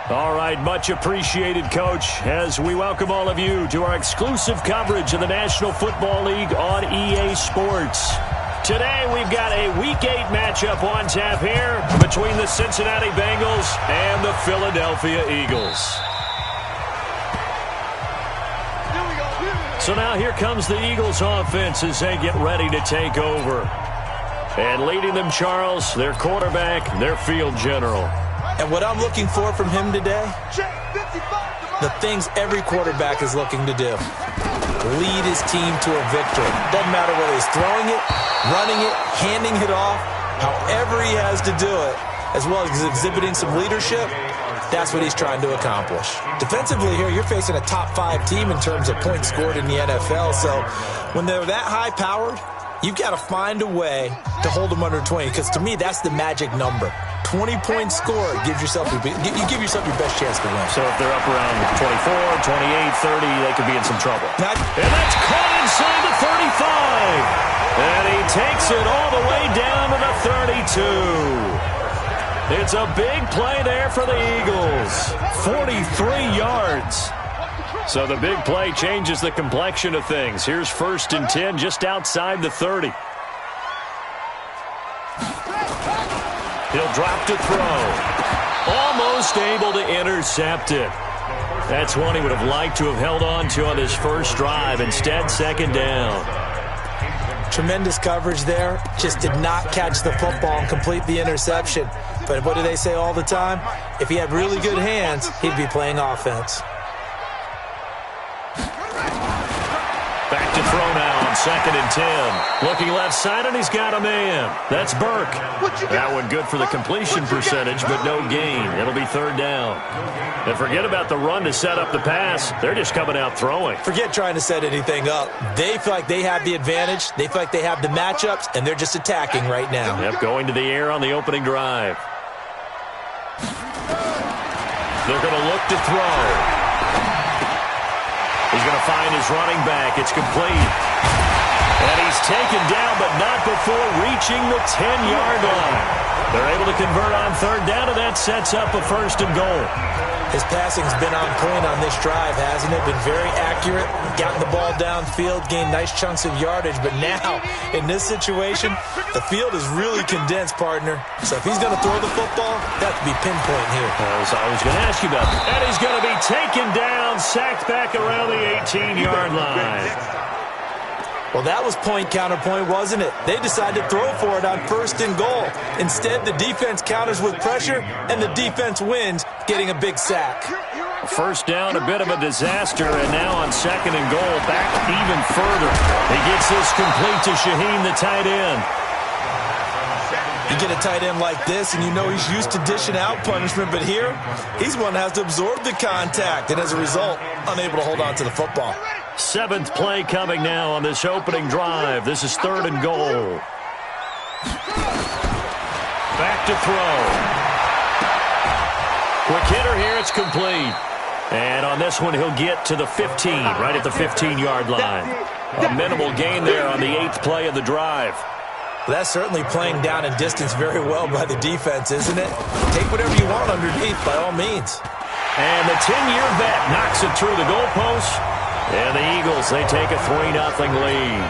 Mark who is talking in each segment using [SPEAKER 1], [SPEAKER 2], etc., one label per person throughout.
[SPEAKER 1] All right, much appreciated, Coach, as we welcome all of you to our exclusive coverage of the National Football League on EA Sports. Today, we've got a Week 8 matchup on tap here between the Cincinnati Bengals and the Philadelphia Eagles. So now here comes the Eagles offense as they get ready to take over. And leading them, Charles, their quarterback, their field general.
[SPEAKER 2] And what I'm looking for from him today, the things every quarterback is looking to do. Lead his team to a victory. Doesn't matter whether he's throwing it, running it, handing it off, however he has to do it, as well as exhibiting some leadership, that's what he's trying to accomplish. Defensively here, you're facing a top 5 team in terms of points scored in the NFL, so when they're that high-powered, you've got to find a way to hold them under 20, because to me, that's the magic number. 20 points scored gives yourself you give yourself your best chance to win.
[SPEAKER 1] So if they're up around 24, 28, 30, they could be in some trouble. And that's caught inside the 35. And he takes it all the way down to the 32. It's a big play there for the Eagles. 43 yards. So the big play changes the complexion of things. Here's 1st and 10 just outside the 30. He'll drop to throw. Almost able to intercept it. That's one he would have liked to have held on to on his first drive. Instead, 2nd down.
[SPEAKER 2] Tremendous coverage there. Just did not catch the football and complete the interception. But what do they say all the time? If he had really good hands, he'd be playing offense.
[SPEAKER 1] Back to throw now on 2nd and 10. Looking left side, and he's got a man. That's Burke. That one good for the completion percentage, but no gain. It'll be 3rd down. And forget about the run to set up the pass. They're just coming out throwing.
[SPEAKER 2] Forget trying to set anything up. They feel like they have the advantage. They feel like they have the matchups, and they're just attacking right now.
[SPEAKER 1] Yep, going to the air on the opening drive. They're going to look to throw. He's going to find his running back. It's complete. And he's taken down, but not before reaching the 10-yard line. They're able to convert on 3rd down, and that sets up a 1st and goal.
[SPEAKER 2] His passing's been on point on this drive, hasn't it? Been very accurate, gotten the ball downfield, gained nice chunks of yardage. But now, in this situation, the field is really condensed, partner. So if he's going to throw the football, that would be pinpoint here.
[SPEAKER 1] I was going to ask you about that. And he's going to be taken down, sacked back around the 18-yard line.
[SPEAKER 2] Well, that was point counterpoint, wasn't it? They decided to throw for it on 1st and goal. Instead, the defense counters with pressure, and the defense wins, getting a big sack.
[SPEAKER 1] 1st down, a bit of a disaster, and now on 2nd and goal, back even further. He gets this complete to Shaheen, the tight end.
[SPEAKER 2] You get a tight end like this, and you know he's used to dishing out punishment, but here, he's one that has to absorb the contact, and as a result, unable to hold on to the football.
[SPEAKER 1] 7th play coming now on this opening drive. This is 3rd and goal. Back to throw. Quick hitter here, it's complete. And on this one, he'll get to the 15, right at the 15-yard line. A minimal gain there on the 8th play of the drive.
[SPEAKER 2] Well, that's certainly playing down in distance very well by the defense, isn't it? Take whatever you want underneath, by all means.
[SPEAKER 1] And the 10-year vet knocks it through the goalpost. And the Eagles, they take a 3-0 lead.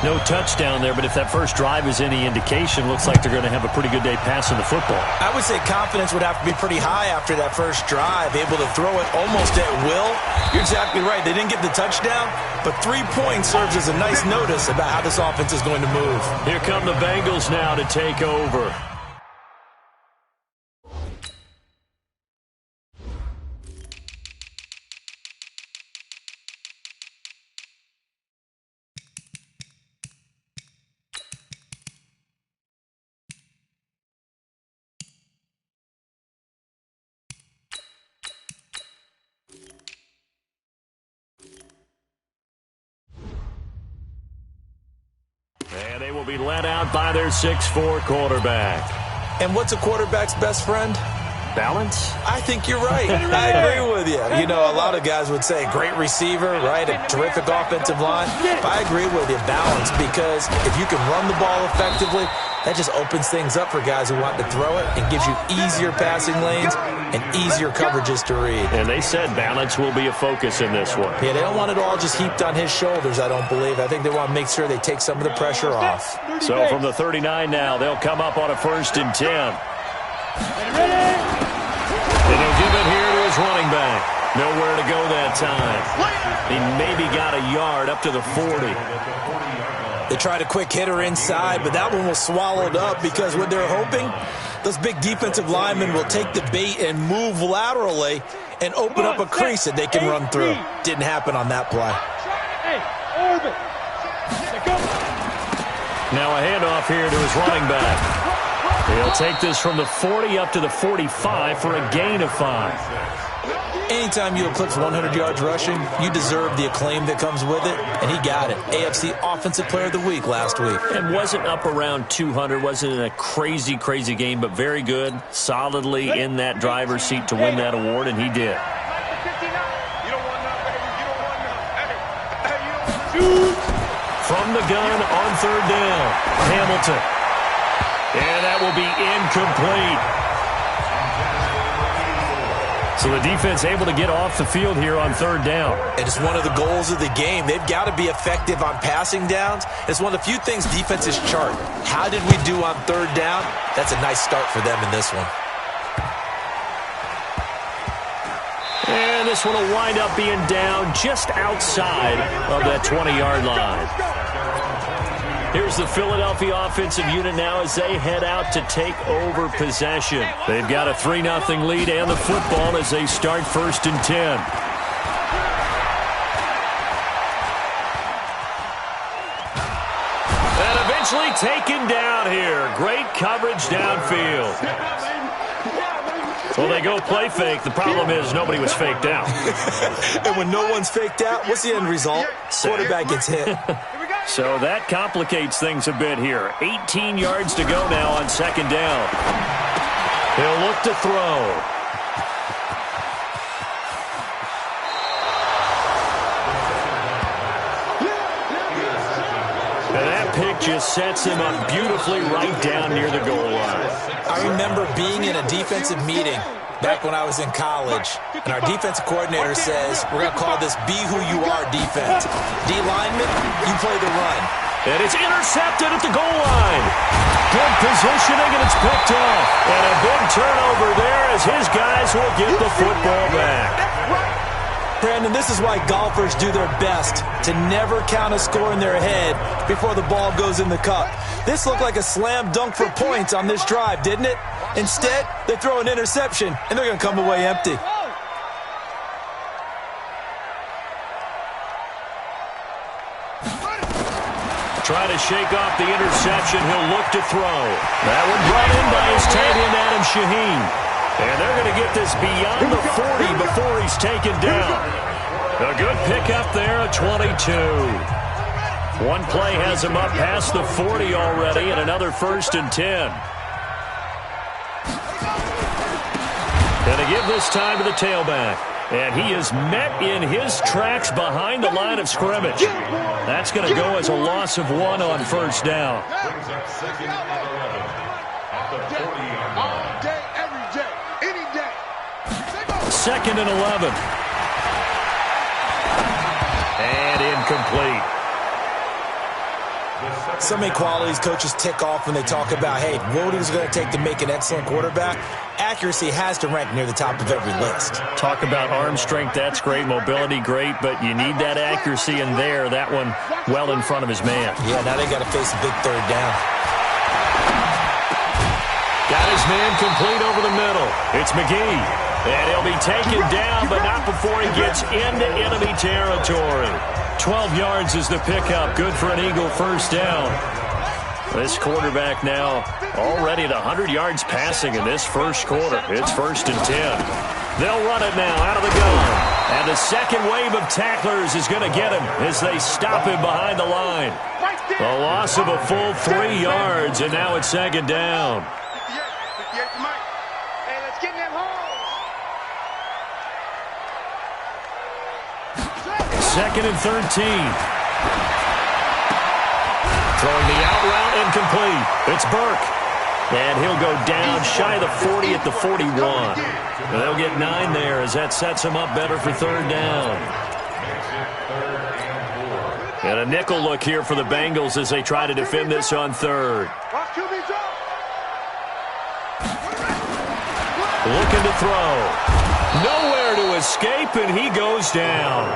[SPEAKER 1] No touchdown there, but if that first drive is any indication, looks like they're going to have a pretty good day passing the football.
[SPEAKER 2] I would say confidence would have to be pretty high after that first drive, able to throw it almost at will. You're exactly right. They didn't get the touchdown, but 3 points serves as a nice notice about how this offense is going to move.
[SPEAKER 1] Here come the Bengals now to take over. And they will be led out by their 6'4" quarterback.
[SPEAKER 2] And what's a quarterback's best friend?
[SPEAKER 1] Balance?
[SPEAKER 2] I think you're right. I agree with you. You know, a lot of guys would say great receiver, right? A terrific offensive line. But I agree with you, balance, because if you can run the ball effectively, that just opens things up for guys who want to throw it and gives you easier passing lanes and easier coverages to read.
[SPEAKER 1] And they said balance will be a focus in this one.
[SPEAKER 2] Yeah, they don't want it all just heaped on his shoulders, I don't believe. I think they want to make sure they take some of the pressure off.
[SPEAKER 1] So from the 39 now, they'll come up on a 1st and 10. And he'll give it here to his running back. Nowhere to go that time. He maybe got a yard up to the 40.
[SPEAKER 2] They tried a quick hitter inside, but that one was swallowed up because what they're hoping, those big defensive linemen will take the bait and move laterally and open up a crease that they can run through. Didn't happen on that play.
[SPEAKER 1] Now a handoff here to his running back. He'll take this from the 40 up to the 45 for a gain of 5.
[SPEAKER 2] Anytime you eclipse 100 yards rushing, you deserve the acclaim that comes with it, and he got it. AFC Offensive Player of the Week last week.
[SPEAKER 1] And wasn't up around 200, wasn't in a crazy, crazy game, but very good, solidly in that driver's seat to win that award, and he did. From the gun on 3rd down, Hamilton. And that will be incomplete. So the defense able to get off the field here on 3rd down.
[SPEAKER 2] And it's one of the goals of the game. They've got to be effective on passing downs. It's one of the few things defenses chart. How did we do on 3rd down? That's a nice start for them in this one.
[SPEAKER 1] And this one will wind up being down just outside of that 20-yard line. Here's the Philadelphia offensive unit now as they head out to take over possession. They've got a 3-0 lead and the football as they start 1st and 10. And eventually taken down here. Great coverage downfield. Well, they go play fake. The problem is nobody was faked out.
[SPEAKER 2] And when no one's faked out, what's the end result? Quarterback gets hit.
[SPEAKER 1] So that complicates things a bit here. 18 yards to go now on 2nd down. He'll look to throw. And that pick just sets him up beautifully right down near the goal line.
[SPEAKER 2] I remember being in a defensive meeting back when I was in college, and our defensive coordinator says, we're going to call this Be Who You Are defense. D lineman, you play the run.
[SPEAKER 1] And it's intercepted at the goal line. Good positioning, and it's picked off. And a big turnover there as his guys will get the football back.
[SPEAKER 2] Brandon, this is why golfers do their best to never count a score in their head before the ball goes in the cup. This looked like a slam dunk for points on this drive, didn't it? Instead, they throw an interception, and they're going to come away empty.
[SPEAKER 1] Try to shake off the interception. He'll look to throw. That one brought in by his tight end, Adam Shaheen. And they're going to get this beyond the 40 before he's taken down. A good pickup there at 22. One play has him up past the 40 already, and another 1st and 10. And to give this time to the tailback. And he is met in his tracks behind the line of scrimmage. That's going to go as a loss of 1 on 1st down. 2nd and 11. And incomplete.
[SPEAKER 2] So many qualities coaches tick off when they talk about, hey, what is it going to take to make an excellent quarterback? Accuracy has to rank near the top of every list.
[SPEAKER 1] Talk about arm strength, that's great. Mobility, great. But you need that accuracy in there. That one well in front of his man.
[SPEAKER 2] Yeah, now they got to face a big 3rd down.
[SPEAKER 1] Got his man complete over the middle. It's McGee. And he'll be taken down, but not before he gets into enemy territory. 12 yards is the pickup. Good for an Eagle 1st down. This quarterback now already at 100 yards passing in this 1st quarter. It's 1st and 10. They'll run it now out of the gun. And the second wave of tacklers is going to get him as they stop him behind the line. A loss of a full 3 yards, and now it's 2nd down.
[SPEAKER 3] Hey, let's get in that hole.
[SPEAKER 1] 2nd and 13. Throwing the out route incomplete. It's Burke. And he'll go down shy of the 40 at the 41. And they'll get 9 there as that sets him up better for 3rd down. And a nickel look here for the Bengals as they try to defend this on 3rd. Looking to throw. Nowhere to escape, and he goes down.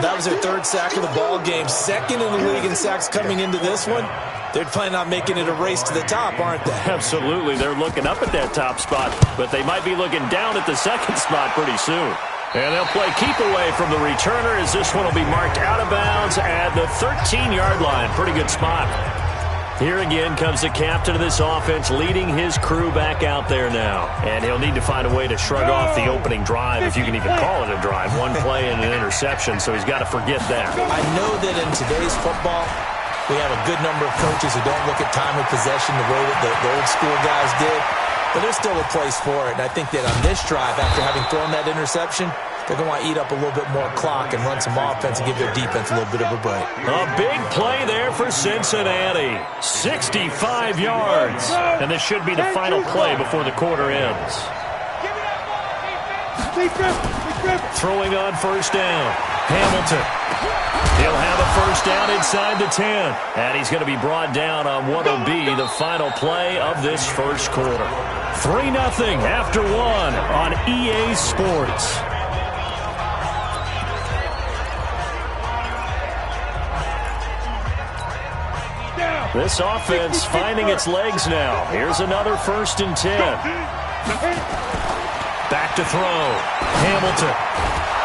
[SPEAKER 2] That was their 3rd sack of the ball game. 2nd in the league in sacks coming into this one. They're planning on making it a race to the top, aren't they?
[SPEAKER 1] Absolutely. They're looking up at that top spot, but they might be looking down at the 2nd spot pretty soon. And they'll play keep away from the returner as this one will be marked out of bounds at the 13-yard line. Pretty good spot. Here again comes the captain of this offense leading his crew back out there now. And he'll need to find a way to shrug off the opening drive, if you can even call it a drive. 1 play and an interception, so he's got to forget that.
[SPEAKER 2] I know that in today's football, we have a good number of coaches who don't look at time of possession the way that the old school guys did. But there's still a place for it. And I think that on this drive, after having thrown that interception, they're going to want to eat up a little bit more clock and run some offense and give their defense a little bit of a break.
[SPEAKER 1] A big play there for Cincinnati. 65 yards. And this should be the final play before the quarter ends. Throwing on 1st down. Hamilton. He'll have a 1st down inside the 10. And he's going to be brought down on what will be the final play of this 1st quarter. 3-0 after 1 on EA Sports. This offense finding its legs now. Here's another 1st and 10. Back to throw. Hamilton.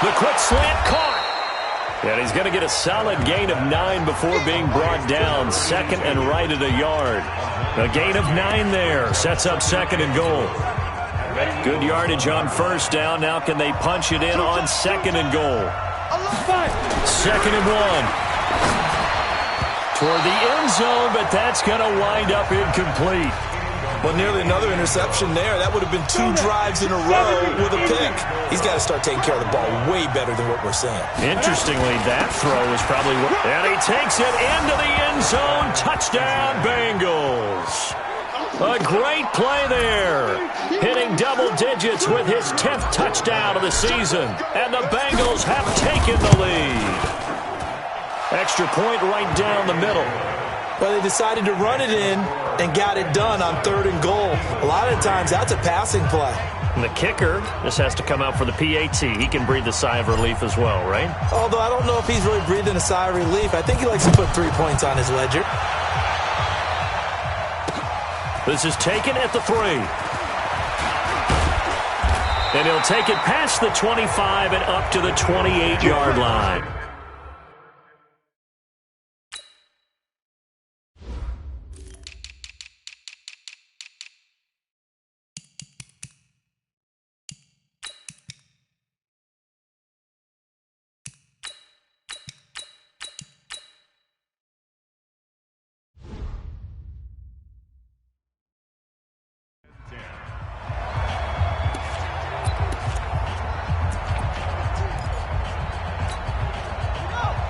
[SPEAKER 1] The quick slant caught. And he's going to get a solid gain of 9 before being brought down. 2nd and right at a yard. A gain of 9 there. Sets up 2nd and goal. Good yardage on 1st down. Now can they punch it in on 2nd and goal? 2nd and 1. Toward the end zone, but that's going to wind up incomplete.
[SPEAKER 2] Well, nearly another interception there. That would have been 2 drives in a row with a pick. He's got to start taking care of the ball way better than what we're saying.
[SPEAKER 1] Interestingly, that throw was probably... And he takes it into the end zone. Touchdown, Bengals. A great play there. Hitting double digits with his 10th touchdown of the season. And the Bengals have taken the lead. Extra point right down the middle.
[SPEAKER 2] Well, they decided to run it in and got it done on 3rd and goal. A lot of times, that's a passing play.
[SPEAKER 1] And the kicker just has to come out for the PAT. He can breathe a sigh of relief as well, right?
[SPEAKER 2] Although I don't know if he's really breathing a sigh of relief. I think he likes to put 3 points on his ledger.
[SPEAKER 1] This is taken at the 3. And he'll take it past the 25 and up to the 28-yard line.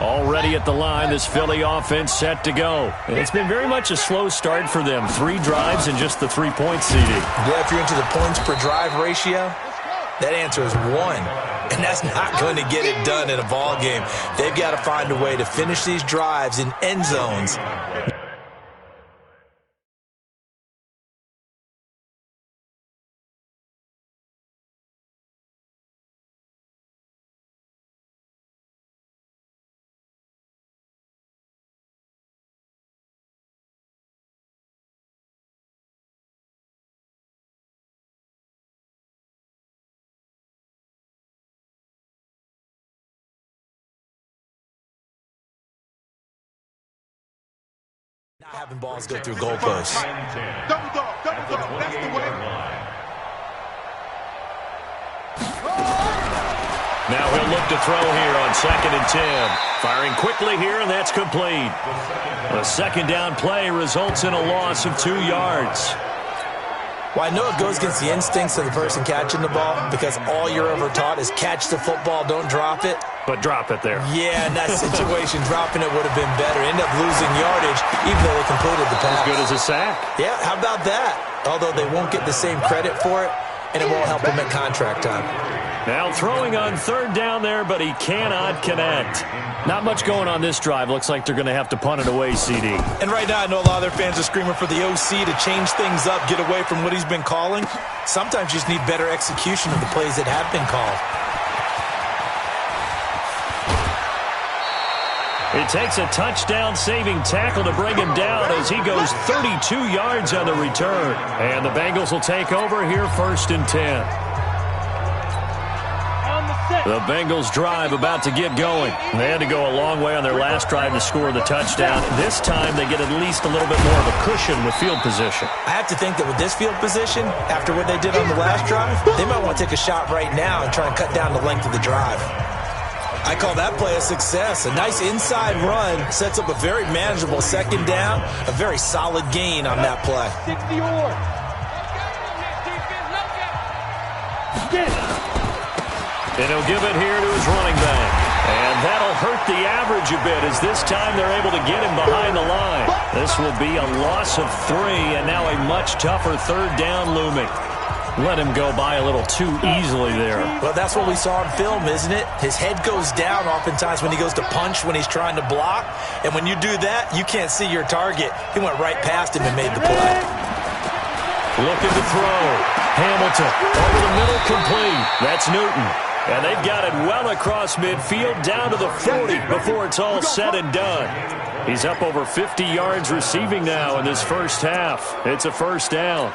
[SPEAKER 1] Already at the line, this Philly offense set to go. And it's been very much a slow start for them. 3 drives and just the 3-point CD.
[SPEAKER 2] Yeah, if you're into the points per drive ratio, that answer is 1. And that's not going to get it done in a ball game. They've got to find a way to finish these drives in end zones. Not having balls go through goalposts.
[SPEAKER 3] Double dog, that's the way.
[SPEAKER 1] Now he'll look to throw here on 2nd and 10. Firing quickly here, and that's complete. A 2nd down play results in a loss of 2 yards.
[SPEAKER 2] Well, I know it goes against the instincts of the person catching the ball because all you're ever taught is catch the football, don't drop it.
[SPEAKER 1] But drop it there.
[SPEAKER 2] Yeah, in that situation, dropping it would have been better. End up losing yardage, even though they completed the pass.
[SPEAKER 1] As good as a sack.
[SPEAKER 2] Yeah, how about that? Although they won't get the same credit for it, and it won't help them at contract time.
[SPEAKER 1] Now throwing on third down there, but he cannot connect. Not much going on this drive. Looks like they're going to have to punt it away, CD.
[SPEAKER 2] And right now, I know a lot of their fans are screaming for the OC to change things up, get away from what he's been calling. Sometimes you just need better execution of the plays that have been called.
[SPEAKER 1] It takes a touchdown-saving tackle to bring him down as he goes 32 yards on the return. And the Bengals will take over here 1st and 10. The Bengals drive about to get going. They had to go a long way on their last drive to score the touchdown. This time they get at least a little bit more of a cushion with field position.
[SPEAKER 2] I have to think that with this field position, after what they did on the last drive, they might want to take a shot right now and try and cut down the length of the drive. I call that play a success. A nice inside run sets up a very manageable 2nd down, a very solid gain on that play.
[SPEAKER 1] And he'll give it here to his running back. And that'll hurt the average a bit as this time they're able to get him behind the line. This will be a loss of 3 and now a much tougher 3rd down looming. Let him go by a little too easily there.
[SPEAKER 2] Well, that's what we saw in film, isn't it? His head goes down oftentimes when he goes to punch, when he's trying to block. And when you do that, you can't see your target. He went right past him and made the play.
[SPEAKER 1] Looking to throw. Hamilton over the middle, complete. That's Newton. And they've got it well across midfield down to the 40 before it's all said and done. He's up over 50 yards receiving now in this first half. It's a 1st down.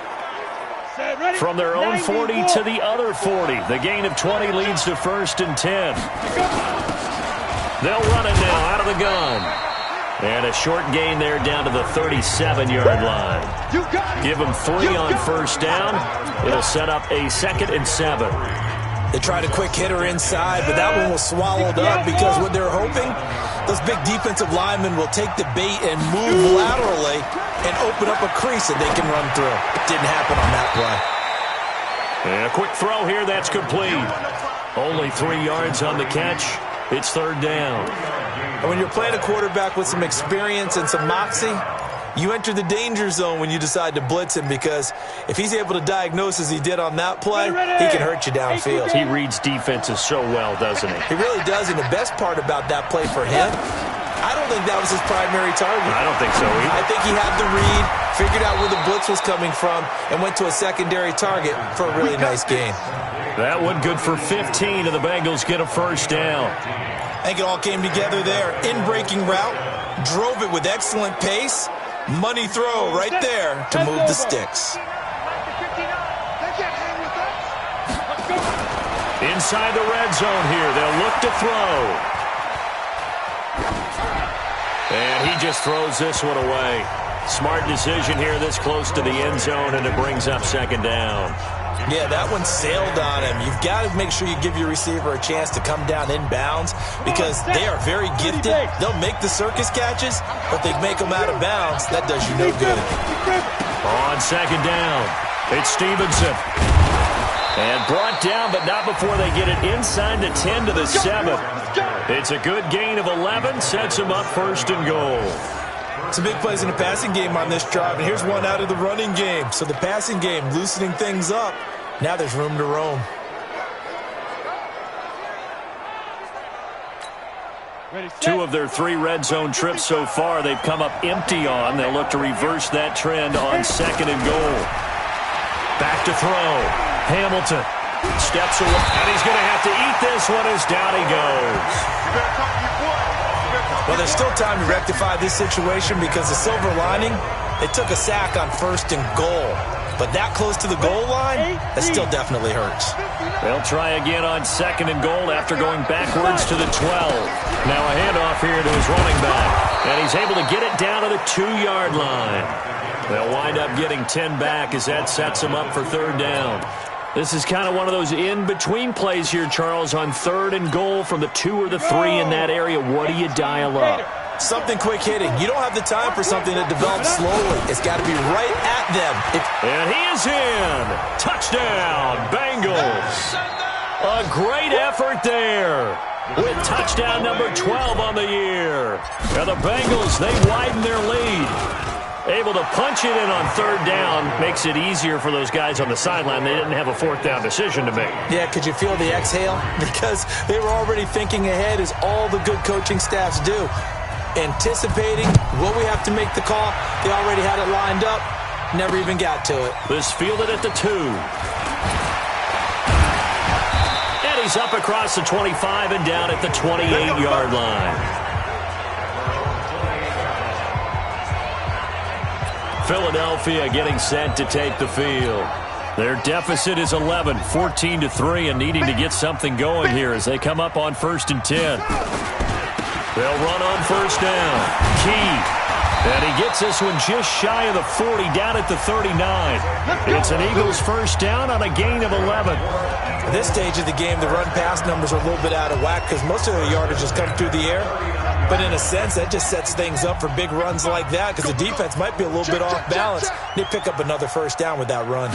[SPEAKER 1] From their own 40 to the other 40. The gain of 20 leads to 1st and 10. They'll run it now out of the gun. And a short gain there down to the 37-yard line. Give them 3 on 1st down. It'll set up a 2nd and 7.
[SPEAKER 2] They tried a quick hitter inside, but that one was swallowed up because what they're hoping, those big defensive linemen will take the bait and move laterally and open up a crease that they can run through. Didn't happen on that play.
[SPEAKER 1] And a quick throw here, that's complete. Only 3 yards on the catch. It's 3rd down.
[SPEAKER 2] And when you're playing a quarterback with some experience and some moxie, you enter the danger zone when you decide to blitz him because if he's able to diagnose as he did on that play, he can hurt you downfield.
[SPEAKER 1] He reads defenses so well, doesn't he?
[SPEAKER 2] He really does, and the best part about that play for him, I don't think that was his primary target.
[SPEAKER 1] I don't think so either.
[SPEAKER 2] I think he had the read, figured out where the blitz was coming from, and went to a secondary target for a really nice gain.
[SPEAKER 1] That one good for 15, and the Bengals get a 1st down.
[SPEAKER 2] I think it all came together there. In-breaking route, drove it with excellent pace. Money throw right there to move the sticks.
[SPEAKER 1] Inside the red zone here. They'll look to throw. And he just throws this one away. Smart decision here this close to the end zone, and it brings up 2nd down.
[SPEAKER 2] Yeah, that one sailed on him. You've got to make sure you give your receiver a chance to come down inbounds because they are very gifted. They'll make the circus catches, but they make them out of bounds. That does you no good.
[SPEAKER 1] On 2nd down, it's Stevenson. And brought down, but not before they get it inside the 10 to the 7. It's a good gain of 11, sets them up 1st and goal.
[SPEAKER 2] Some big plays in the passing game on this drive, and here's one out of the running game. So the passing game loosening things up. Now there's room to roam.
[SPEAKER 1] Two of their 3 red zone trips so far, they've come up empty on. They'll look to reverse that trend on 2nd and goal. Back to throw. Hamilton steps away, and he's going to have to eat this one as down he goes.
[SPEAKER 2] Well, there's still time to rectify this situation because the silver lining, they took a sack on 1st and goal. But that close to the goal line, that still definitely hurts.
[SPEAKER 1] They'll try again on 2nd and goal after going backwards to the 12. Now a handoff here to his running back. And he's able to get it down to the 2-yard line. They'll wind up getting 10 back as that sets them up for 3rd down. This is kind of one of those in-between plays here, Charles, on 3rd and goal from the 2 or the 3 in that area. What do you dial up?
[SPEAKER 2] Something quick hitting. You don't have the time for something that develops slowly. It's got to be right at them.
[SPEAKER 1] And he is is in. Touchdown, Bengals. A great effort there with touchdown number 12 on the year. Now the Bengals, they widen their lead. Able to punch it in on third down makes it easier for those guys on the sideline. They didn't have a fourth down decision to make.
[SPEAKER 2] Yeah, could you feel the exhale? Because they were already thinking ahead, as all the good coaching staffs do. Anticipating what we have to make the call. They already had it lined up. Never even got to it.
[SPEAKER 1] This fielded at the 2. And he's up across the 25 and down at the 28-yard line. Philadelphia getting set to take the field. Their deficit is 11, 14-3, and needing to get something going here as they come up on 1st and 10. They'll run on first down. Key. And he gets this one just shy of the 40, down at the 39. It's an Eagles first down on a gain of 11.
[SPEAKER 2] At this stage of the game, the run-pass numbers are a little bit out of whack because most of the yardage has come through the air. But in a sense, that just sets things up for big runs like that because the defense might be a little bit off balance. They pick up another first down with that run.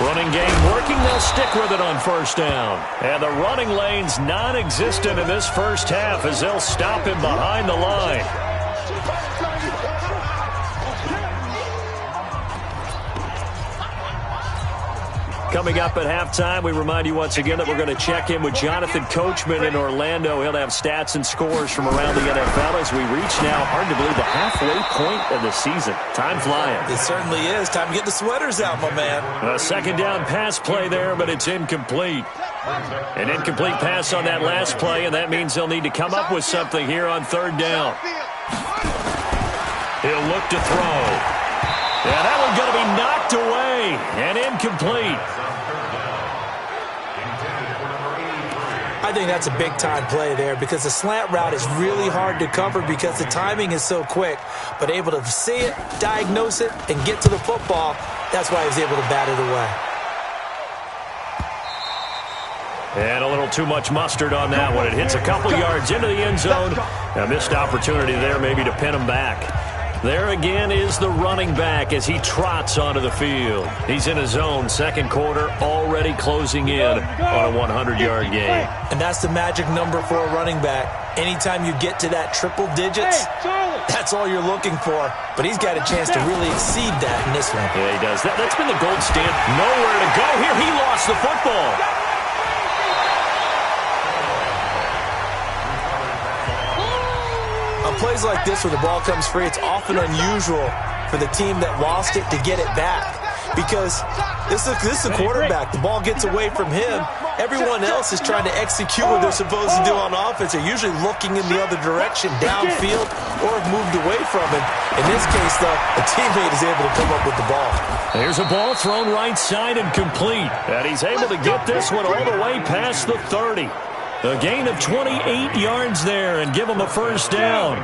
[SPEAKER 1] Running game working. They'll stick with it on first down. And the running lane's non-existent in this first half as they'll stop him behind the line. Coming up at halftime, we remind you once again that we're going to check in with Jonathan Coachman in Orlando. He'll have stats and scores from around the NFL as we reach now, hard to believe, the halfway point of the season. Time flying.
[SPEAKER 2] It certainly is. Time to get the sweaters out, my man.
[SPEAKER 1] A second down pass play there, but it's incomplete. An incomplete pass on that last play, and that means they'll need to come up with something here on third down. He'll look to throw. Yeah, that one's going to be knocked away and incomplete.
[SPEAKER 2] I think that's a big-time play there because the slant route is really hard to cover because the timing is so quick. But able to see it, diagnose it, and get to the football, that's why he was able to bat it away.
[SPEAKER 1] And a little too much mustard on that one. It hits a couple yards into the end zone. A missed opportunity there maybe to pin him back. There again is the running back as he trots onto the field. He's in his own second quarter, already closing in on a 100-yard game.
[SPEAKER 2] And that's the magic number for a running back. Anytime you get to that triple digits, that's all you're looking for. But he's got a chance to really exceed that in this one.
[SPEAKER 1] Yeah, he does. That's been the gold standard. Nowhere to go here. He lost the football.
[SPEAKER 2] On plays like this where the ball comes free, it's often unusual for the team that lost it to get it back. Because this is a quarterback. The ball gets away from him. Everyone else is trying to execute what they're supposed to do on offense. They're usually looking in the other direction, downfield, or have moved away from him. In this case, though, a teammate is able to come up with the ball.
[SPEAKER 1] There's a ball thrown right side and complete. And he's able to get this one all the way past the 30. A gain of 28 yards there and give them a first down.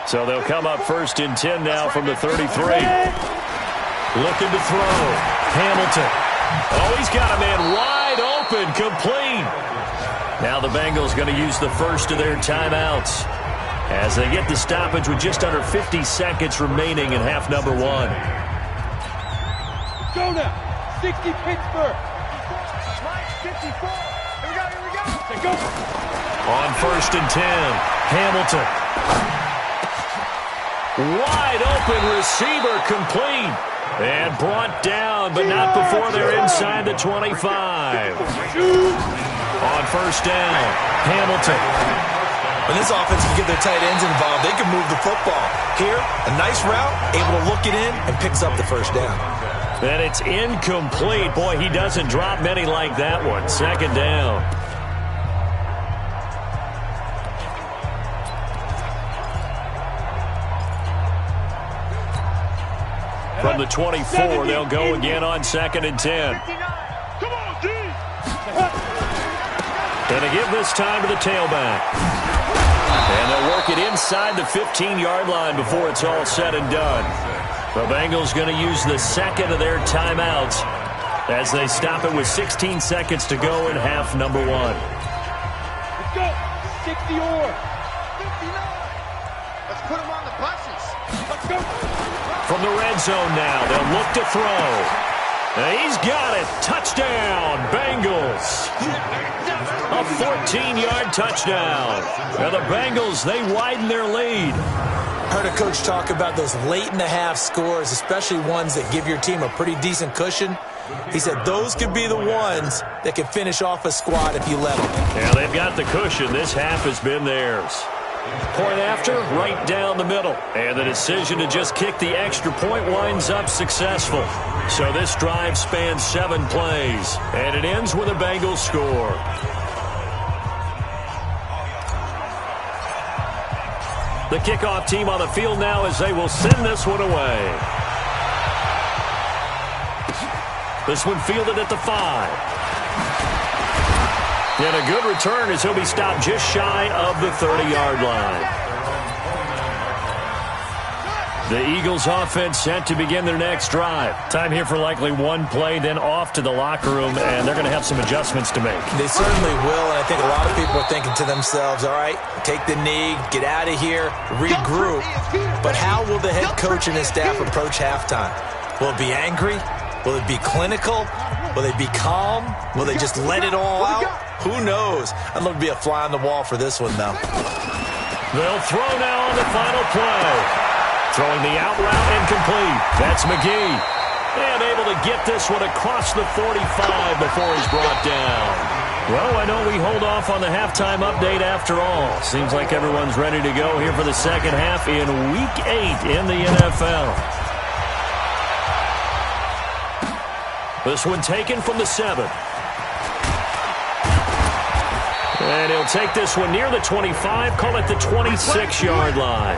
[SPEAKER 1] So they'll come up 1st and 10 now from the 33. Looking to throw. Hamilton. Oh, he's got a man wide open, complete. Now the Bengals going to use the first of their timeouts as they get the stoppage with just under 50 seconds remaining in half number 1.
[SPEAKER 3] Go now. 60 Pittsburgh. 54. Go.
[SPEAKER 1] On 1st and 10, Hamilton. Wide open receiver, complete. And brought down, but not before they're inside the 25. On 1st down, Hamilton.
[SPEAKER 2] When this offense can get their tight ends involved, they can move the football. Here, a nice route, able to look it in, and picks up the first down.
[SPEAKER 1] And it's incomplete. Boy, he doesn't drop many like that one. 2nd down. From the 24, they'll go again on 2nd and 10. And they give this time to the tailback. And they'll work it inside the 15-yard line before it's all said and done. The Bengals going to use the second of their timeouts as they stop it with 16 seconds to go in half number 1.
[SPEAKER 3] Let's go. 60 or. 59. Let's put him on the buses. Let's go.
[SPEAKER 1] From the red zone now, they'll look to throw. And he's got it. Touchdown, Bengals. A 14-yard touchdown. And the Bengals, they widen their lead.
[SPEAKER 2] Heard a coach talk about those late-in-the-half scores, especially ones that give your team a pretty decent cushion. He said those could be the ones that can finish off a squad if you let them.
[SPEAKER 1] Yeah, they've got the cushion. This half has been theirs. Point after, right down the middle. And the decision to just kick the extra point winds up successful. So this drive spans 7 plays, and it ends with a Bengals score. The kickoff team on the field now as they will send this one away. This one fielded at the 5. And a good return as he'll be stopped just shy of the 30-yard line. The Eagles offense set to begin their next drive. Time here for likely one play, then off to the locker room, and they're going to have some adjustments to make.
[SPEAKER 2] They certainly will, and I think a lot of people are thinking to themselves, all right, take the knee, get out of here, regroup. But how will the head coach and his staff approach halftime? Will it be angry? Will it be clinical? Will they be calm? Will they just let it all out? Who knows? I'd love to be a fly on the wall for this one, though.
[SPEAKER 1] They'll throw now on the final play. Throwing the out route incomplete. That's McGee. And able to get this one across the 45 before he's brought down. Well, why don't we hold off on the halftime update after all? Seems like everyone's ready to go here for the second half in Week 8 in the NFL. This one taken from the 7. And he'll take this one near the 25, call it the 26-yard line.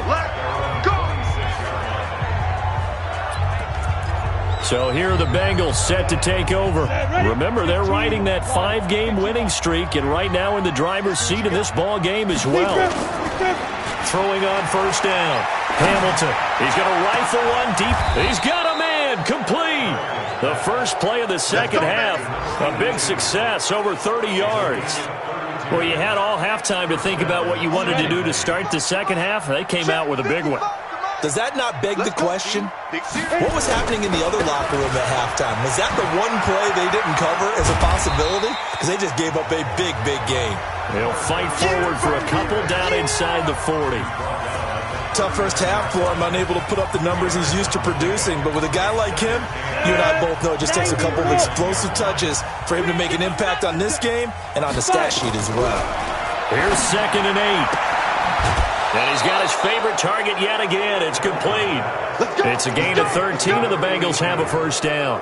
[SPEAKER 1] So here are the Bengals set to take over. Remember, they're riding that 5-game winning streak, and right now in the driver's seat of this ball game as well. Throwing on first down. Hamilton, he's going to rifle one deep. He's got a man, complete. The first play of the second half, a big success, over 30 yards. Well, you had all halftime to think about what you wanted to do to start the second half. They came out with a big one.
[SPEAKER 2] Does that not beg the question? What was happening in the other locker room at halftime? Was that the one play they didn't cover as a possibility? Because they just gave up a big, big game.
[SPEAKER 1] They'll fight forward for a couple down inside the 40.
[SPEAKER 2] Tough first half for him, unable to put up the numbers he's used to producing. But with a guy like him, you and I both know it just takes a couple of explosive touches for him to make an impact on this game and on the stat sheet as well.
[SPEAKER 1] Here's 2nd and 8. And he's got his favorite target yet again. It's complete. It's a gain of 13, and the Bengals have a first down.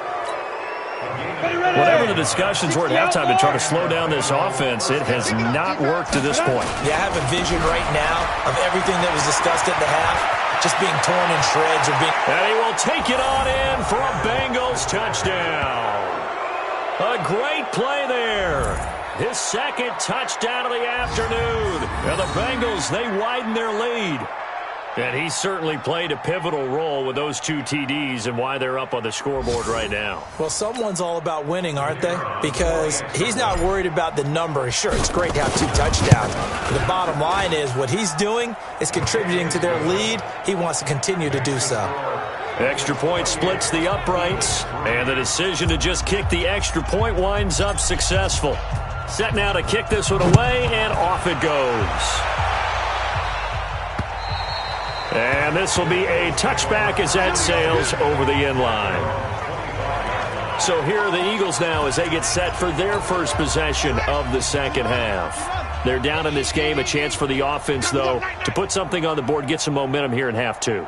[SPEAKER 1] Whatever the discussions were at halftime to try to slow down this offense, it has not worked to this point.
[SPEAKER 2] Yeah, I have a vision right now of everything that was discussed at the half just being torn in shreds.
[SPEAKER 1] And he will take it on in for a Bengals touchdown. A great play there. His second touchdown of the afternoon. And the Bengals, they widen their lead. And he certainly played a pivotal role with those 2 TDs and why they're up on the scoreboard right now.
[SPEAKER 2] Well, someone's all about winning, aren't they? Because he's not worried about the number. Sure, it's great to have 2 touchdowns. But the bottom line is what he's doing is contributing to their lead. He wants to continue to do so.
[SPEAKER 1] Extra point splits the uprights. And the decision to just kick the extra point winds up successful. Set now to kick this one away, and off it goes. And this will be a touchback as that sails over the end line. So here are the Eagles now as they get set for their first possession of the second half. They're down in this game, a chance for the offense, though, to put something on the board, get some momentum here in half 2.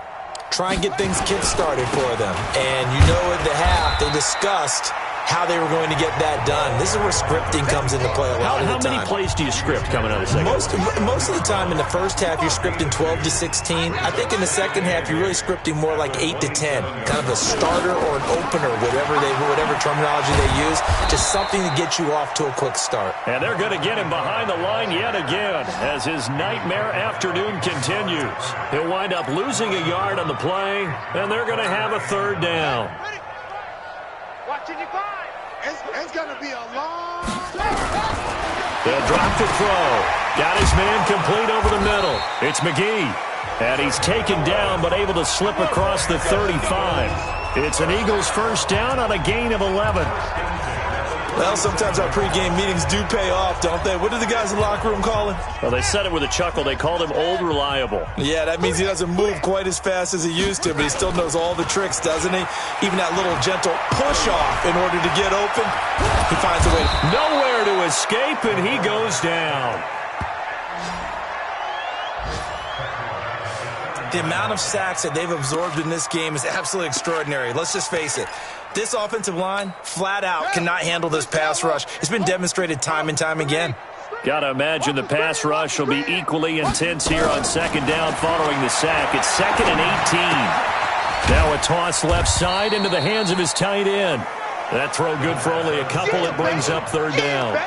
[SPEAKER 2] Try and get things kick-started for them. And you know at the half, they discussed how they were going to get that done. This is where scripting comes into play a lot of the time.
[SPEAKER 1] How many plays do you script coming out of the second?
[SPEAKER 2] Most of the time in the first half, you're scripting 12 to 16. I think in the second half, you're really scripting more like 8 to 10. Kind of a starter or an opener, whatever terminology they use. Just something to get you off to a quick start.
[SPEAKER 1] And they're going to get him behind the line yet again as his nightmare afternoon continues. He'll wind up losing a yard on the play, and they're going to have a third down.
[SPEAKER 3] Watching you five. It's going to be a long...
[SPEAKER 1] They'll drop to throw. Got his man complete over the middle. It's McGee. And he's taken down but able to slip across the 35. It's an Eagles first down on a gain of 11.
[SPEAKER 2] Well, sometimes our pregame meetings do pay off, don't they? What do the guys in the locker room call him?
[SPEAKER 1] Well, they said it with a chuckle. They called him Old Reliable.
[SPEAKER 2] Yeah, that means he doesn't move quite as fast as he used to, but he still knows all the tricks, doesn't he? Even that little gentle push-off in order to get open. He finds a way.
[SPEAKER 1] Nowhere to escape, and he goes down.
[SPEAKER 2] The amount of sacks that they've absorbed in this game is absolutely extraordinary. Let's just face it. This offensive line, flat out, cannot handle this pass rush. It's been demonstrated time and time again.
[SPEAKER 1] Got to imagine the pass rush will be equally intense here on second down following the sack. It's 2nd and 18. Now a toss left side into the hands of his tight end. That throw good for only a couple. It brings up 3rd down.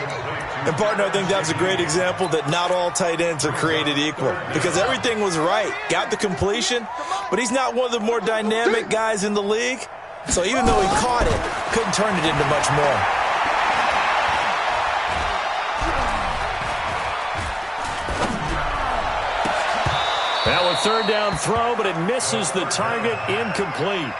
[SPEAKER 2] And, partner, I think that's a great example that not all tight ends are created equal because everything was right. Got the completion, but he's not one of the more dynamic guys in the league. So even though he caught it, couldn't turn it into much more.
[SPEAKER 1] Now a 3rd down throw, but it misses the target, incomplete.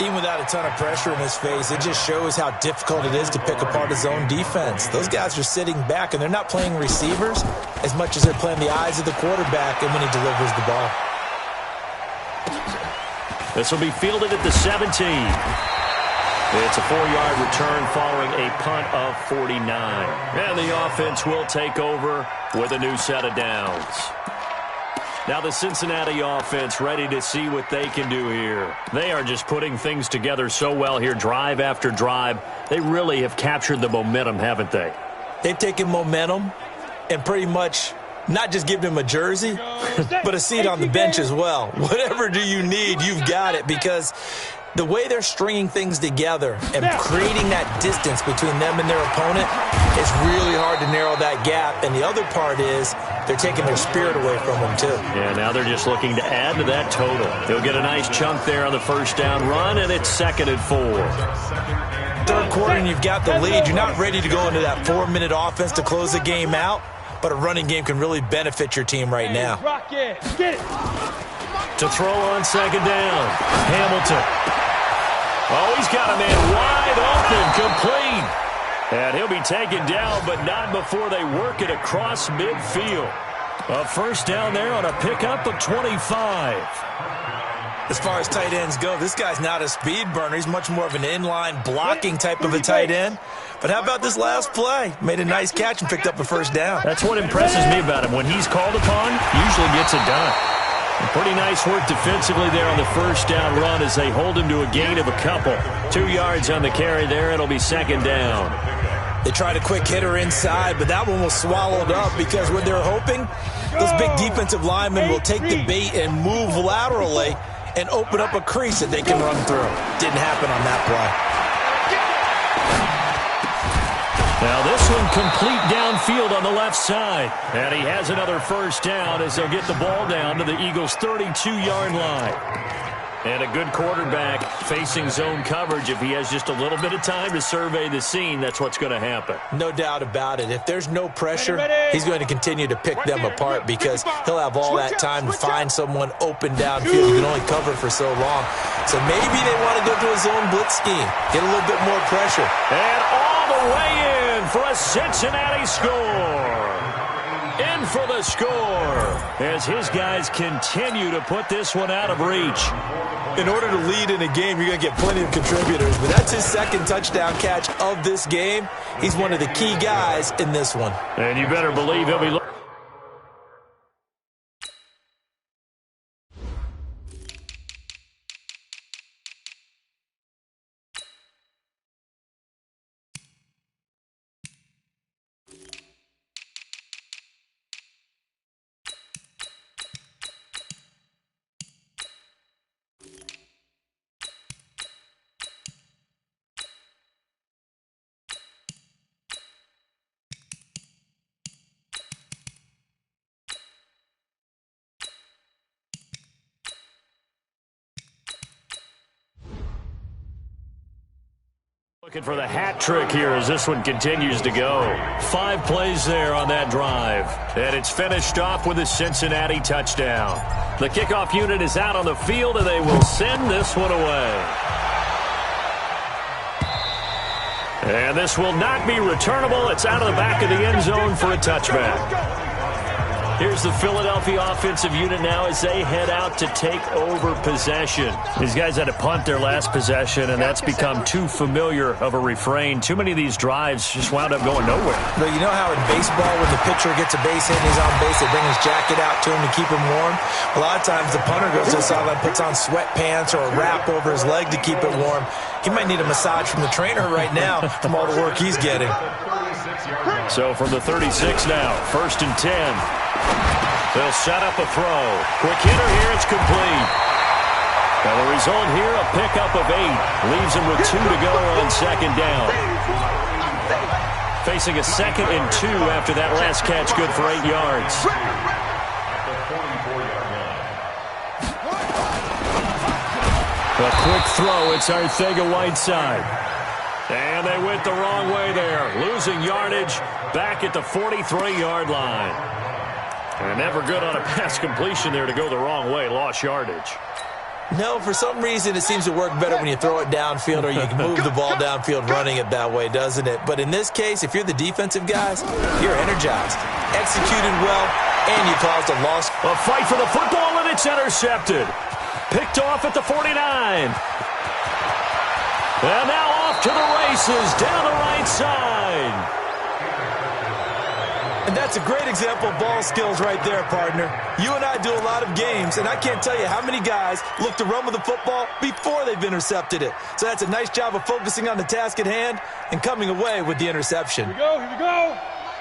[SPEAKER 2] Even without a ton of pressure in his face, it just shows how difficult it is to pick apart his own defense. Those guys are sitting back, and they're not playing receivers as much as they're playing the eyes of the quarterback and when he delivers the ball.
[SPEAKER 1] This will be fielded at the 17. It's a 4-yard return following a punt of 49. And the offense will take over with a new set of downs. Now the Cincinnati offense ready to see what they can do here. They are just putting things together so well here, drive after drive. They really have captured the momentum, haven't they?
[SPEAKER 2] They've taken momentum and pretty much not just given him a jersey, but a seat on the bench as well. Whatever do you need, you've got it, because the way they're stringing things together and creating that distance between them and their opponent, it's really hard to narrow that gap. And the other part is they're taking their spirit away from them, too.
[SPEAKER 1] Yeah, now they're just looking to add to that total. They'll get a nice chunk there on the first down run, and it's 2nd and 4.
[SPEAKER 2] 3rd quarter, and you've got the lead. You're not ready to go into that 4-minute offense to close the game out, but a running game can really benefit your team right now.
[SPEAKER 1] To throw on 2nd down, Hamilton. Oh, he's got a man wide open, complete. And he'll be taken down, but not before they work it across midfield. A first down there on a pickup of 25.
[SPEAKER 2] As far as tight ends go, this guy's not a speed burner. He's much more of an inline blocking type of a tight end. But how about this last play? Made a nice catch and picked up a first down.
[SPEAKER 1] That's what impresses me about him. When he's called upon, usually gets it done. Pretty nice work defensively there on the first down run as they hold him to a gain of a couple. 2 yards on the carry there. It'll be 2nd down.
[SPEAKER 2] They tried a quick hitter inside, but that one was swallowed up because what they're hoping, those big defensive linemen will take the bait and move laterally and open up a crease that they can run through. Didn't happen on that play.
[SPEAKER 1] Now this one complete downfield on the left side. And he has another first down as they'll get the ball down to the Eagles' 32-yard line. And a good quarterback facing zone coverage. If he has just a little bit of time to survey the scene, that's what's going to happen.
[SPEAKER 2] No doubt about it. If there's no pressure, he's going to continue to pick them apart because he'll have all that time to find someone open downfield. You can only cover for so long. So maybe they want to go to a zone blitz scheme, get a little bit more pressure.
[SPEAKER 1] And all the way in for a Cincinnati score. In for the score as his guys continue to put this one out of reach.
[SPEAKER 2] In order to lead in a game, you're going to get plenty of contributors, but that's his 2nd touchdown catch of this game. He's one of the key guys in this one.
[SPEAKER 1] And you better believe he'll be looking. Looking for the hat trick here as this one continues to go. 5 plays there on that drive. And it's finished off with a Cincinnati touchdown. The kickoff unit is out on the field, and they will send this one away. And this will not be returnable. It's out of the back of the end zone for a touchback. Here's the Philadelphia offensive unit now as they head out to take over possession. These guys had to punt their last possession, and that's become too familiar of a refrain. Too many of these drives just wound up going nowhere.
[SPEAKER 2] But you know how in baseball when the pitcher gets a base hit and he's on base, they bring his jacket out to him to keep him warm? A lot of times the punter goes to the sideline, puts on sweatpants or a wrap over his leg to keep it warm. He might need a massage from the trainer right now from all the work he's getting.
[SPEAKER 1] So from the 36 now, 1st and 10. They'll set up a throw. Quick hitter here, it's complete. Now the result here, a pickup of 8. Leaves him with 2 to go on 2nd down. Facing a 2nd and 2 after that last catch, good for 8 yards. A quick throw, it's Arcega-Whiteside. And they went the wrong way there. Losing yardage back at the 43-yard line. And never good on a pass completion there to go the wrong way. Lost yardage.
[SPEAKER 2] No, for some reason it seems to work better when you throw it downfield or you can move the ball downfield running it that way, doesn't it? But in this case, if you're the defensive guys, you're energized, executed well, and you caused a loss.
[SPEAKER 1] A fight for the football, and it's intercepted. Picked off at the 49. And now off to the races down the right side.
[SPEAKER 2] And that's a great example of ball skills right there, partner. You and I do a lot of games, and I can't tell you how many guys look to run with the football before they've intercepted it. So that's a nice job of focusing on the task at hand and coming away with the interception.
[SPEAKER 3] Here we go.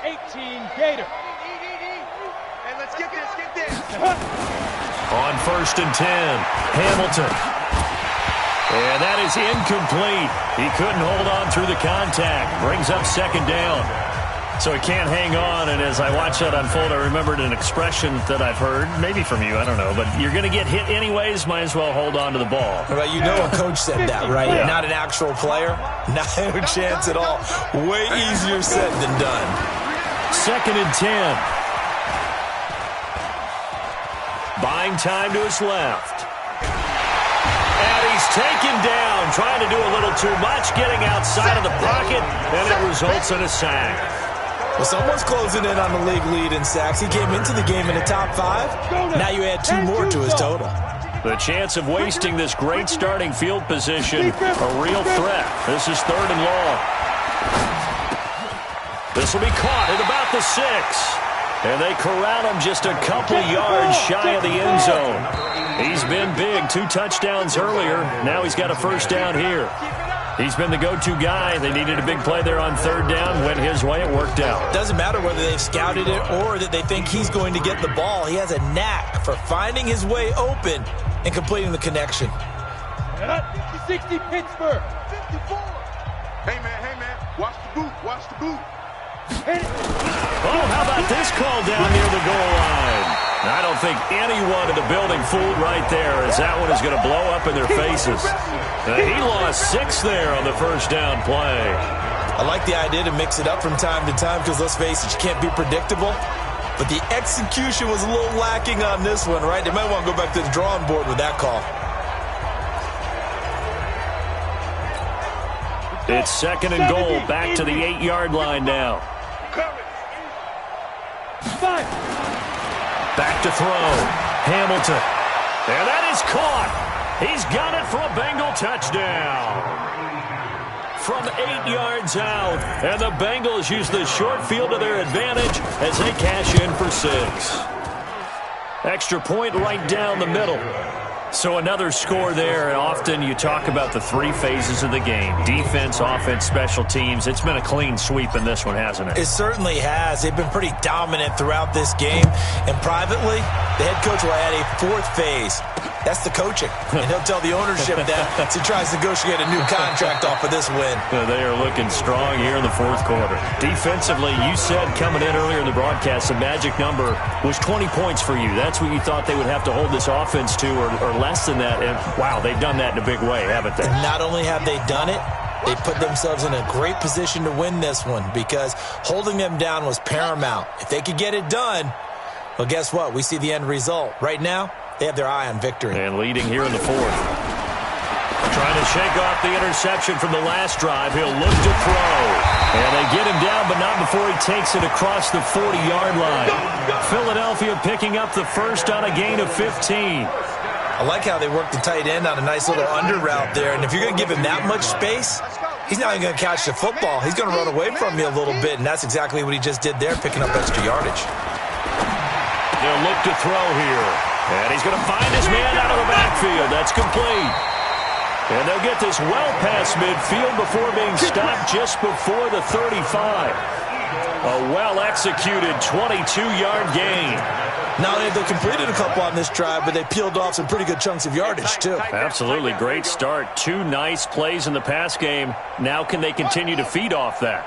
[SPEAKER 3] 18, Gator. Hey, let's get this.
[SPEAKER 1] On 1st and 10, Hamilton. And that is incomplete. He couldn't hold on through the contact. Brings up 2nd down. So he can't hang on, and as I watched that unfold, I remembered an expression that I've heard, maybe from you, I don't know, but you're going to get hit anyways, might as well hold on to the ball.
[SPEAKER 2] Well, you know a coach said that, right?
[SPEAKER 1] Yeah.
[SPEAKER 2] Not an actual player. Not a chance at all. Way easier said than done.
[SPEAKER 1] 2nd and 10. Buying time to his left. And he's taken down, trying to do a little too much, getting outside of the pocket, and it results in a sack.
[SPEAKER 2] Well, someone's closing in on the league lead in sacks. He came into the game in the top 5. Now you add 2 more to his total.
[SPEAKER 1] The chance of wasting this great starting field position, a real threat. This is 3rd and long. This will be caught at about the 6. And they corral him just a couple yards shy of the end zone. He's been big, 2 touchdowns earlier. Now he's got a 1st down here. He's been the go-to guy. They needed a big play there on 3rd down. Went his way. It worked out.
[SPEAKER 2] Doesn't matter whether they've scouted it or that they think he's going to get the ball. He has a knack for finding his way open and completing the connection.
[SPEAKER 3] 60 Pittsburgh. 54.
[SPEAKER 4] Hey, man. Watch the boot.
[SPEAKER 1] Oh, how about this call down near the goal line? I don't think anyone in the building fooled right there, as that one is going to blow up in their faces. He lost 6 there on the 1st down play.
[SPEAKER 2] I like the idea to mix it up from time to time because, let's face it, you can't be predictable. But the execution was a little lacking on this one, right? They might want to go back to the drawing board with that call.
[SPEAKER 1] It's 2nd and goal, back to the 8-yard line now. Back to throw. Hamilton. And that is caught. He's got it for a Bengal touchdown. From 8 yards out. And the Bengals use the short field to their advantage as they cash in for 6. Extra point right down the middle. So another score there, and often you talk about the 3 phases of the game. Defense, offense, special teams. It's been a clean sweep in this one, hasn't it?
[SPEAKER 2] It certainly has. They've been pretty dominant throughout this game. And privately, the head coach will add a 4th phase. That's the coaching. And he'll tell the ownership that as he tries to negotiate a new contract off of this win.
[SPEAKER 1] They are looking strong here in the 4th quarter. Defensively, you said coming in earlier in the broadcast, the magic number was 20 points for you. That's what you thought they would have to hold this offense to, or less than that. And, wow, they've done that in a big way, haven't they?
[SPEAKER 2] And not only have they done it, They put themselves in a great position to win this one because holding them down was paramount. If they could get it done, well, guess what? We see the end result. Right now, they have their eye on victory.
[SPEAKER 1] And leading here in the fourth. Trying to shake off the interception from the last drive. He'll look to throw. And they get him down, but not before he takes it across the 40-yard line. Philadelphia picking up the first on a gain of 15.
[SPEAKER 2] I like how they work the tight end on a nice little under route there. And if you're going to give him that much space, he's not even going to catch the football. He's going to run away from you a little bit, and that's exactly what he just did there, picking up extra yardage.
[SPEAKER 1] They'll look to throw here. And he's going to find his man out of the backfield. That's complete. And they'll get this well past midfield before being stopped just before the 35. A well-executed 22-yard gain.
[SPEAKER 2] Not only have they completed a couple on this drive, but they peeled off some pretty good chunks of yardage, too.
[SPEAKER 1] Absolutely. Great start. 2 nice plays in the pass game. Now can they continue to feed off that?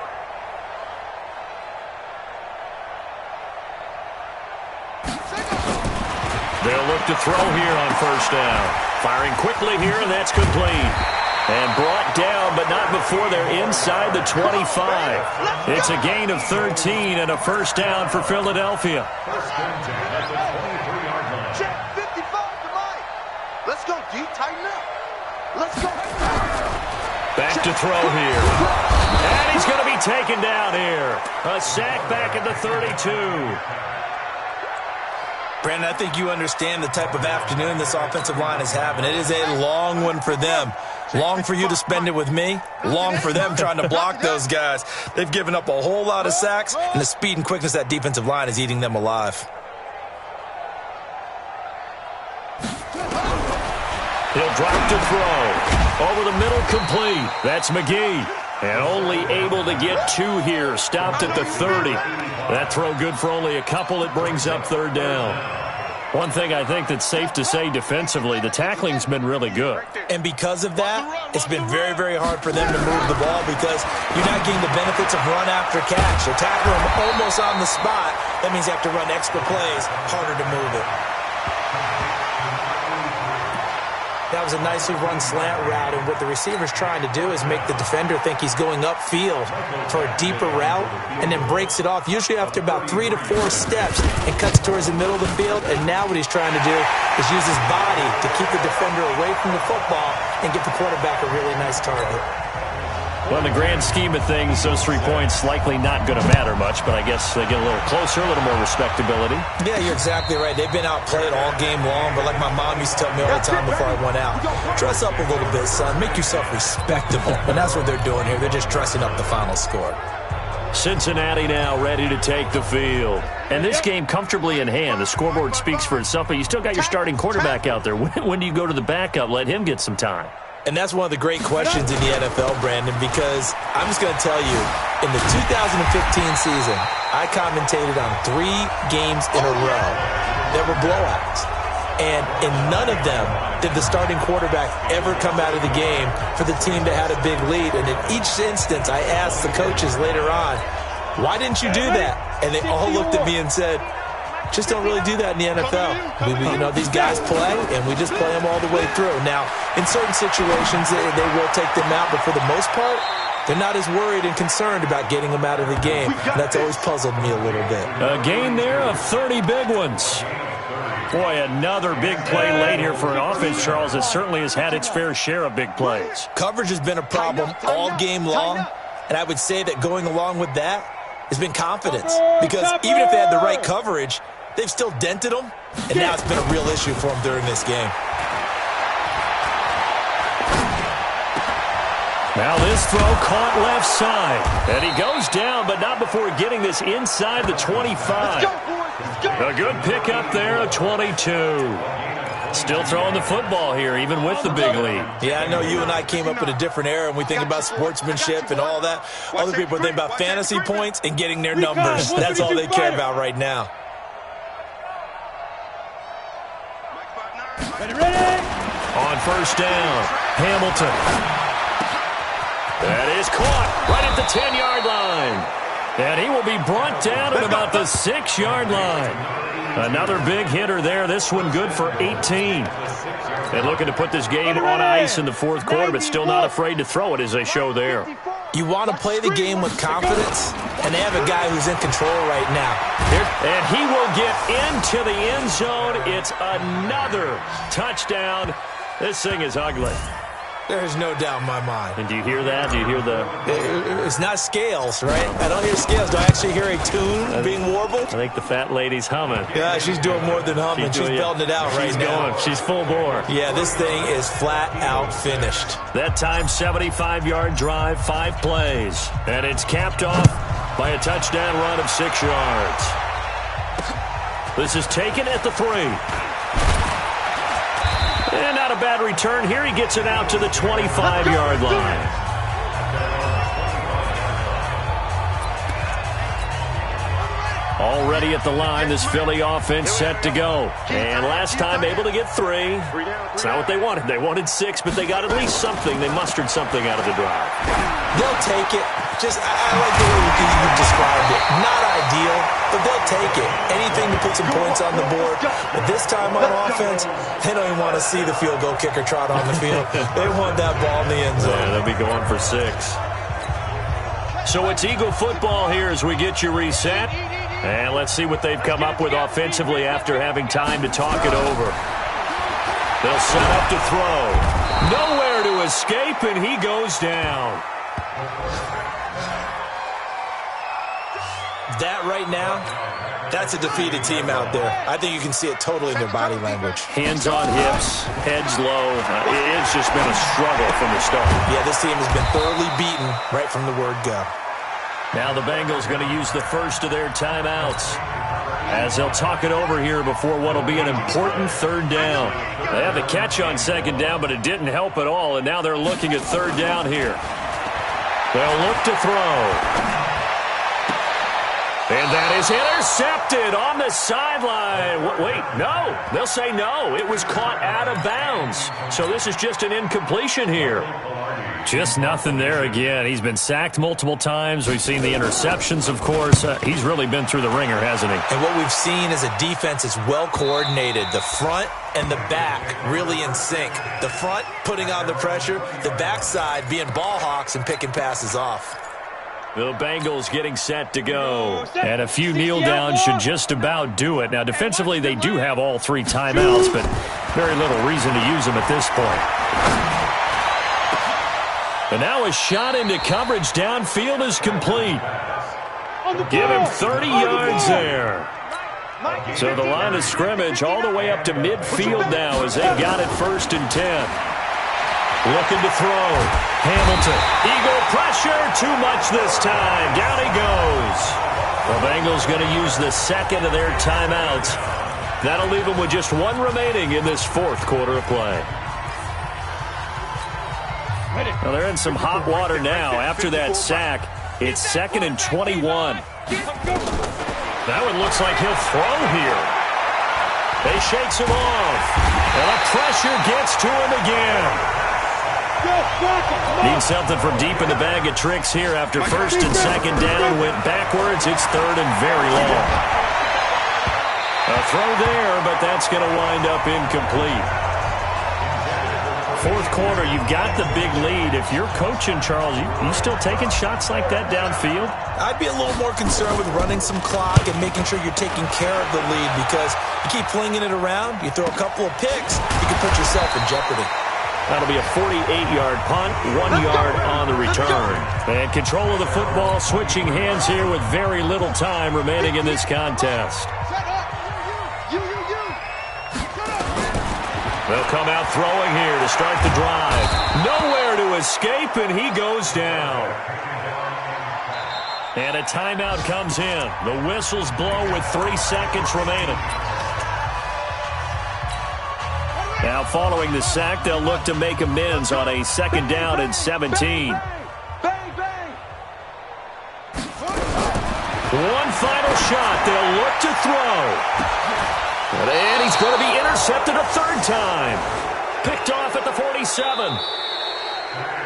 [SPEAKER 1] They'll look to throw here on first down. Firing quickly here, and that's complete. And brought down, but not before they're inside the 25. It's a gain of 13 and a first down for Philadelphia.
[SPEAKER 4] Check 55 to Mike. Let's go, D. Tighten up. Let's go.
[SPEAKER 1] Back to throw here. And he's going to be taken down here. A sack back at the 32.
[SPEAKER 2] Brandon, I think you understand the type of afternoon this offensive line is having. It is a long one for them. Long for you to spend it with me. Long for them trying to block those guys. They've given up a whole lot of sacks, and the speed and quickness of that defensive line is eating them alive.
[SPEAKER 1] He'll drop to throw. Over the middle, complete. That's McGee. And only able to get 2 here. Stopped at the 30. That throw good for only a couple. It brings up third down. One thing I think that's safe to say defensively, the tackling's been really good.
[SPEAKER 2] And because of that, it's been very, very hard for them to move the ball because you're not getting the benefits of run after catch. They're tackling them almost on the spot. That means you have to run extra plays, harder to move it. That was a nicely run slant route, and what the receiver's trying to do is make the defender think he's going upfield for a deeper route and then breaks it off, usually after about 3 to 4 steps, and cuts towards the middle of the field. And now what he's trying to do is use his body to keep the defender away from the football and get the quarterback a really nice target.
[SPEAKER 1] Well, in the grand scheme of things, those 3 points likely not going to matter much, but I guess they get a little closer, a little more respectability.
[SPEAKER 2] Yeah, you're exactly right. They've been outplayed all game long, but like my mom used to tell me all the time before I went out, dress up a little bit, son. Make yourself respectable. And that's what they're doing here. They're just dressing up the final score.
[SPEAKER 1] Cincinnati now ready to take the field. And this game comfortably in hand. The scoreboard speaks for itself, but you still got your starting quarterback out there. When do you go to the backup? Let him get some time.
[SPEAKER 2] And that's one of the great questions in the NFL, Brandon, because I'm just going to tell you, in the 2015 season, I commentated on 3 games in a row that were blowouts. And in none of them did the starting quarterback ever come out of the game for the team that had a big lead. And in each instance, I asked the coaches later on, why didn't you do that? And they all looked at me and said, just don't really do that in the NFL. These guys play, and we just play them all the way through. Now, in certain situations, they will take them out, but for the most part, they're not as worried and concerned about getting them out of the game. That's always puzzled me a little bit.
[SPEAKER 1] A gain there of 30 big ones. Boy, another big play late here for an offense, Charles, that certainly has had its fair share of big plays.
[SPEAKER 2] Coverage has been a problem all game long, and I would say that going along with that has been confidence, because even if they had the right coverage, they've still dented them, and now it's been a real issue for them during this game.
[SPEAKER 1] Now this throw caught left side, and he goes down, but not before getting this inside the 25. A good pickup there, a 22. Still throwing the football here, even with the big lead.
[SPEAKER 2] Yeah, I know you and I came up in a different era, and we think about sportsmanship and all that. Other people think about fantasy points and getting their numbers. That's all they care about right now.
[SPEAKER 1] On first down, Hamilton. That is caught right at the 10-yard line. And he will be brought down at about the 6-yard line. Another big hitter there. This one good for 18. And looking to put this game on ice in the fourth quarter, but still not afraid to throw it as they show there.
[SPEAKER 2] You want to play the game with confidence, and they have a guy who's in control right now.
[SPEAKER 1] And he will get into the end zone. It's another touchdown. This thing is ugly.
[SPEAKER 2] There's no doubt in my mind.
[SPEAKER 1] And do you hear that? Do you hear the...
[SPEAKER 2] It's not scales, right? I don't hear scales. Do I actually hear a tune being warbled?
[SPEAKER 1] I think the fat lady's humming.
[SPEAKER 2] Yeah, she's doing more than humming. She's belting it out right now.
[SPEAKER 1] She's full bore.
[SPEAKER 2] Yeah, this thing is flat out finished.
[SPEAKER 1] That time, 75-yard drive, 5 plays. And it's capped off by a touchdown run of 6 yards. This is taken at the 3. And not a bad return here. He gets it out to the 25-yard line. Already at the line, this Philly offense set to go. And last time able to get 3. It's not what they wanted. They wanted 6, but they got at least something. They mustered something out of the drive.
[SPEAKER 2] They'll take it. I like the way you described it. Not ideal, but they'll take it. Anything to put some points on the board. But this time on offense, they don't even want to see the field goal kicker trot on the field. They want that ball in the end zone.
[SPEAKER 1] Yeah, they'll be going for 6. So it's Eagle football here as we get you reset. And let's see what they've come up with offensively after having time to talk it over. They'll set up to throw. Nowhere to escape, and he goes down.
[SPEAKER 2] That right now, that's a defeated team out there. I think you can see it totally in their body language.
[SPEAKER 1] Hands on hips, heads low. It's just been a struggle from the start.
[SPEAKER 2] Yeah, this team has been thoroughly beaten right from the word go.
[SPEAKER 1] Now the Bengals going to use the first of their timeouts as they'll talk it over here before what will be an important 3rd down. They have the catch on 2nd down, but it didn't help at all, and now they're looking at 3rd down here. They'll look to throw. And that is intercepted on the sideline. Wait, no. They'll say no. It was caught out of bounds. So this is just an incompletion here. Just nothing there again. He's been sacked multiple times. We've seen the interceptions, of course. He's really been through the ringer, hasn't he?
[SPEAKER 2] And what we've seen is a defense that's well coordinated. The front and the back really in sync. The front putting on the pressure. The backside being ball hawks and picking passes off.
[SPEAKER 1] The Bengals getting set to go. And a few kneel downs should just about do it. Now, defensively, they do have all 3 timeouts, but very little reason to use them at this point. And now a shot into coverage downfield is complete. Give him 30 yards there. So the line of scrimmage all the way up to midfield now as they've got it 1st and 10. Looking to throw. Hamilton. Eagle pressure. Too much this time. Down he goes. The Bengals going to use the 2nd of their timeouts. That'll leave them with just 1 remaining in this 4th quarter of play. Well, they're in some hot water now. After that sack, it's 2nd and 21. That one looks like he'll throw here. They shakes him off. And the pressure gets to him again. Needs something from deep in the bag of tricks here after 1st and 2nd down. Went backwards. It's 3rd and very long. A throw there, but that's going to wind up incomplete. 4th quarter, you've got the big lead. If you're coaching, Charles, you still taking shots like that downfield?
[SPEAKER 2] I'd be a little more concerned with running some clock and making sure you're taking care of the lead, because you keep flinging it around, you throw a couple of picks, you can put yourself in jeopardy.
[SPEAKER 1] That'll be a 48-yard punt, 1 yard on the return. And control of the football, switching hands here with very little time remaining in this contest. They'll come out throwing here to start the drive. Nowhere to escape, and he goes down. And a timeout comes in. The whistles blow with 3 seconds remaining. Now following the sack, they'll look to make amends on a 2nd down and 17. One final shot. They'll look to throw. And he's going to be intercepted a 3rd time. Picked off at the 47.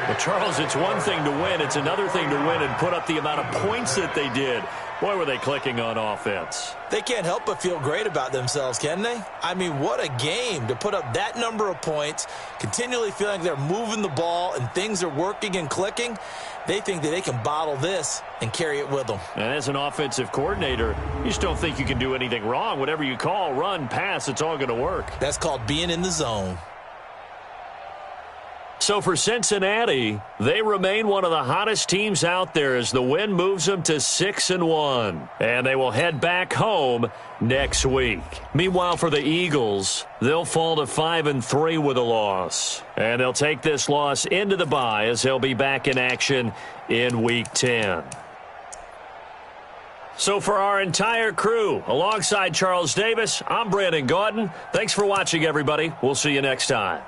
[SPEAKER 1] Well, Charles, it's one thing to win. It's another thing to win and put up the amount of points that they did. Boy, were they clicking on offense.
[SPEAKER 2] They can't help but feel great about themselves, can they? I mean, what a game to put up that number of points, continually feeling they're moving the ball and things are working and clicking. They think that they can bottle this and carry it with them.
[SPEAKER 1] And as an offensive coordinator, you just don't think you can do anything wrong. Whatever you call, run, pass, it's all going to work.
[SPEAKER 2] That's called being in the zone.
[SPEAKER 1] So for Cincinnati, they remain one of the hottest teams out there as the win moves them to 6-1. And they will head back home next week. Meanwhile, for the Eagles, they'll fall to 5-3 with a loss. And they'll take this loss into the bye as they'll be back in action in Week 10. So for our entire crew, alongside Charles Davis, I'm Brandon Gaudin. Thanks for watching, everybody. We'll see you next time.